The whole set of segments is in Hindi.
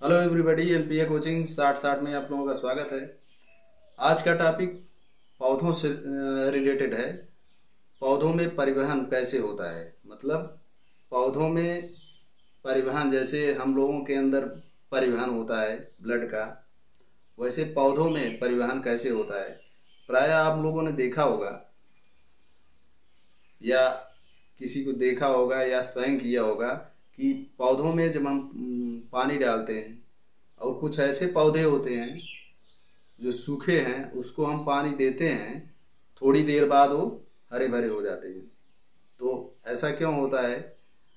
हेलो एवरीबॉडी, एलपीए कोचिंग 60-60 में आप लोगों का स्वागत है। आज का टॉपिक पौधों से रिलेटेड है। पौधों में परिवहन कैसे होता है, मतलब पौधों में परिवहन, जैसे हम लोगों के अंदर परिवहन होता है ब्लड का, वैसे पौधों में परिवहन कैसे होता है। प्रायः आप लोगों ने देखा होगा या किसी को देखा होगा या स्वयं किया होगा कि पौधों में जब हम पानी डालते हैं और कुछ ऐसे पौधे होते हैं जो सूखे हैं, उसको हम पानी देते हैं, थोड़ी देर बाद वो हरे भरे हो जाते हैं। तो ऐसा क्यों होता है?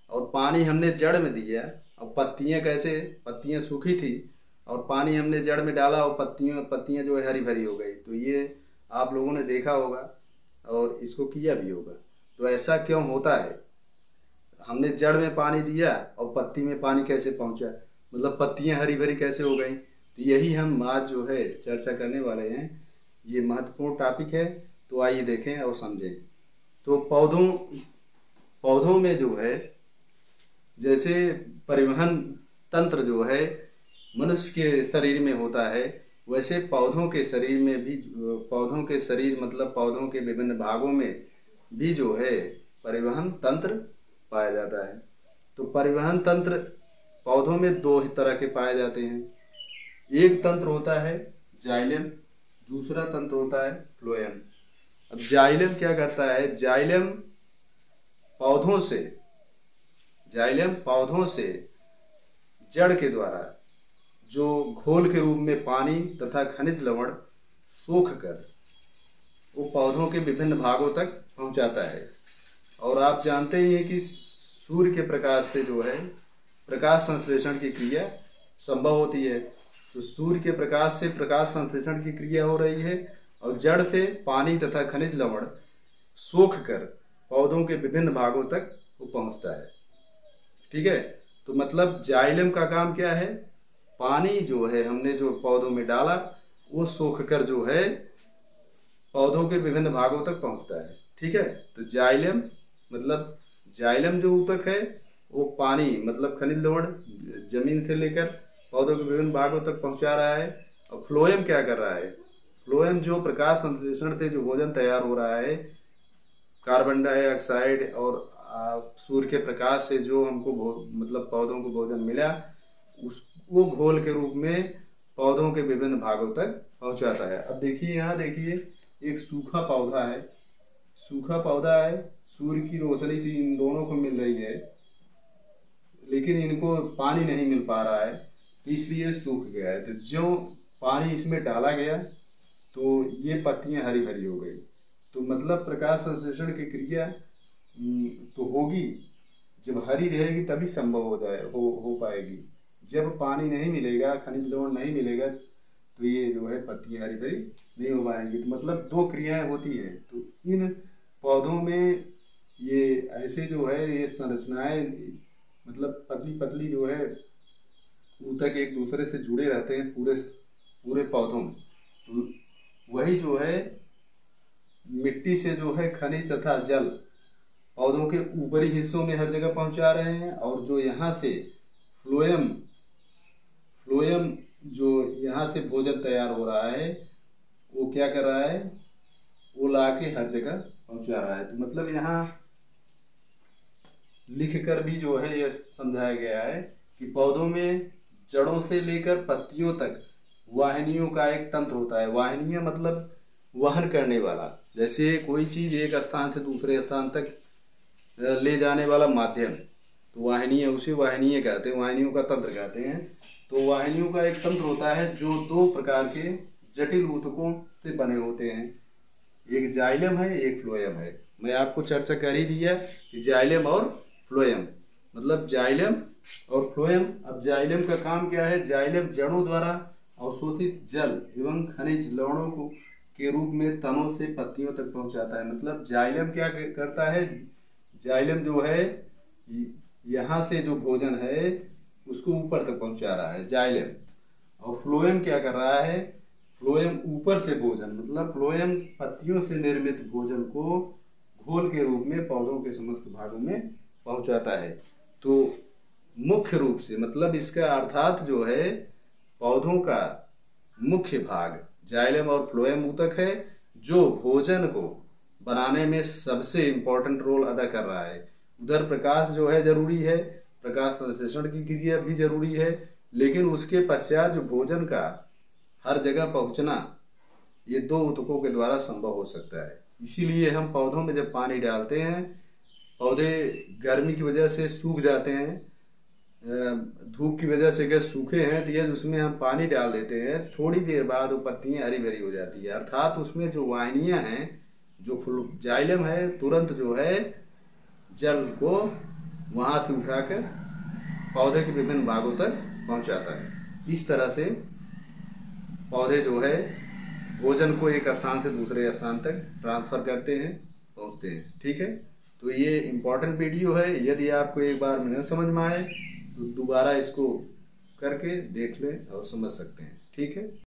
और पानी हमने जड़ में दिया और पत्तियां कैसे, पत्तियां सूखी थी और पानी हमने जड़ में डाला और पत्तियां पत्तियां जो है हरी भरी हो गई। तो ये आप लोगों ने देखा होगा और इसको किया भी होगा। तो ऐसा क्यों होता है? हमने जड़ में पानी दिया और पत्ती में पानी कैसे पहुंचा, मतलब पत्तियां हरी भरी कैसे हो गई। तो यही हम आज जो है चर्चा करने वाले हैं। ये महत्वपूर्ण टॉपिक है, तो आइए देखें और समझें। तो पौधों पौधों में जो है, जैसे परिवहन तंत्र जो है मनुष्य के शरीर में होता है, वैसे पौधों के शरीर में भी, पौधों के शरीर मतलब पौधों के विभिन्न भागों में भी जो है परिवहन तंत्र पाया जाता है। तो परिवहन तंत्र पौधों में दो ही तरह के पाए जाते हैं। एक तंत्र होता है जाइलम, दूसरा तंत्र होता है फ्लोएम। अब जाइलम क्या करता है? जाइलम पौधों से जड़ के द्वारा जो घोल के रूप में पानी तथा खनिज लवण सोख कर वो पौधों के विभिन्न भागों तक पहुंचाता है। और आप जानते ही हैं कि सूर्य के प्रकाश से जो है प्रकाश संश्लेषण की क्रिया संभव होती है। तो सूर्य के प्रकाश से प्रकाश संश्लेषण की क्रिया हो रही है और जड़ से पानी तथा खनिज लवण सोख कर पौधों के विभिन्न भागों तक वो पहुंचता है। ठीक है, तो मतलब जाइलम का काम क्या है? पानी जो है हमने जो पौधों में डाला वो सोख कर जो है पौधों के विभिन्न भागों तक पहुंचता है। ठीक है, तो जाइलम जो ऊतक है वो पानी मतलब खनिज लवण जमीन से लेकर पौधों के विभिन्न भागों तक पहुंचा रहा है। और फ्लोएम क्या कर रहा है? फ्लोएम जो प्रकाश संश्लेषण से जो भोजन तैयार हो रहा है, कार्बन डाइऑक्साइड और सूर्य के प्रकाश से जो हमको मतलब पौधों को भोजन मिला, उसको घोल के रूप में पौधों के विभिन्न भागों तक पहुंचाता है। अब देखिए, यहाँ देखिए, एक सूखा पौधा है, सूर्य की रोशनी थी इन दोनों को मिल रही है, लेकिन इनको पानी नहीं मिल पा रहा है, तो इसलिए सूख गया है। तो जो पानी इसमें डाला गया तो ये पत्तियां हरी भरी हो गई। तो मतलब प्रकाश संश्लेषण की क्रिया तो होगी, जब हरी रहेगी तभी संभव हो पाएगी। जब पानी नहीं मिलेगा, खनिज लवण नहीं मिलेगा, तो ये जो है पत्तियां हरी भरी नहीं हो पाएंगी। तो मतलब दो क्रियाएं होती है। तो इन पौधों में ये ऐसे जो है ये संरचनाएं, मतलब पतली पतली जो है ऊतक एक दूसरे से जुड़े रहते हैं पूरे पौधों में। तो वही जो है मिट्टी से जो है खनिज तथा जल पौधों के ऊपरी हिस्सों में हर जगह पहुंचा रहे हैं। और जो यहाँ से फ्लोएम जो यहाँ से भोजन तैयार हो रहा है, वो क्या कर रहा है? वो लाके हर जगह पहुंचा रहा है। तो मतलब यहाँ लिख कर भी जो है ये समझाया गया है कि पौधों में जड़ों से लेकर पत्तियों तक वाहिनियों का एक तंत्र होता है। वाहिनियां मतलब वहन करने वाला, जैसे कोई चीज एक स्थान से दूसरे स्थान तक ले जाने वाला माध्यम, तो वाहिनियां, उसे वाहिनियां कहते हैं, वाहिनियों का तंत्र कहते हैं। तो वाहिनियों का एक तंत्र होता है जो दो प्रकार के जटिल ऊतकों से बने होते हैं। एक जाइलम है, एक फ्लोएम है। मैं आपको चर्चा कर ही दिया कि जाइलम और फ्लोएम, मतलब जाइलम और फ्लोएम। अब जाइलम का काम क्या है? जाइलम जड़ों द्वारा अवशोषित जल एवं खनिज लवणों को के रूप में तनों से पत्तियों तक पहुंचाता है। मतलब जाइलम क्या करता है? जाइलम जो है यहाँ से जो भोजन है उसको ऊपर तक पहुंचा रहा है जाइलम। और फ्लोएम क्या कर रहा है? फ्लोएम ऊपर से भोजन, मतलब फ्लोएम पत्तियों से निर्मित भोजन को घोल के रूप में पौधों के समस्त भागों में पहुंचाता है। तो मुख्य रूप से, मतलब इसका अर्थात जो है पौधों का मुख्य भाग जाइलम और फ्लोएम ऊतक है, जो भोजन को बनाने में सबसे इम्पोर्टेंट रोल अदा कर रहा है। उधर प्रकाश जो है जरूरी है, प्रकाश संश्लेषण की क्रिया भी जरूरी है, लेकिन उसके पश्चात जो भोजन का हर जगह पहुंचना ये दो ऊतकों के द्वारा संभव हो सकता है। इसीलिए हम पौधों में जब पानी डालते हैं, पौधे गर्मी की वजह से सूख जाते हैं, धूप की वजह से अगर सूखे हैं तो यदि उसमें हम पानी डाल देते हैं, थोड़ी देर बाद वो पत्तियां हरी भरी हो जाती है। अर्थात उसमें जो वाहिनियां हैं, जो जाइलम है, तुरंत जो है जल को वहां से उठाकर पौधे के विभिन्न भागों तक पहुंचाता है। इस तरह से पौधे जो है भोजन को एक स्थान से दूसरे स्थान तक ट्रांसफ़र करते हैं, पहुंचते हैं। ठीक है, तो ये इम्पोर्टेंट वीडियो है। यदि आपको एक बार में न समझ में आए तो दोबारा इसको करके देख लें और समझ सकते हैं। ठीक है।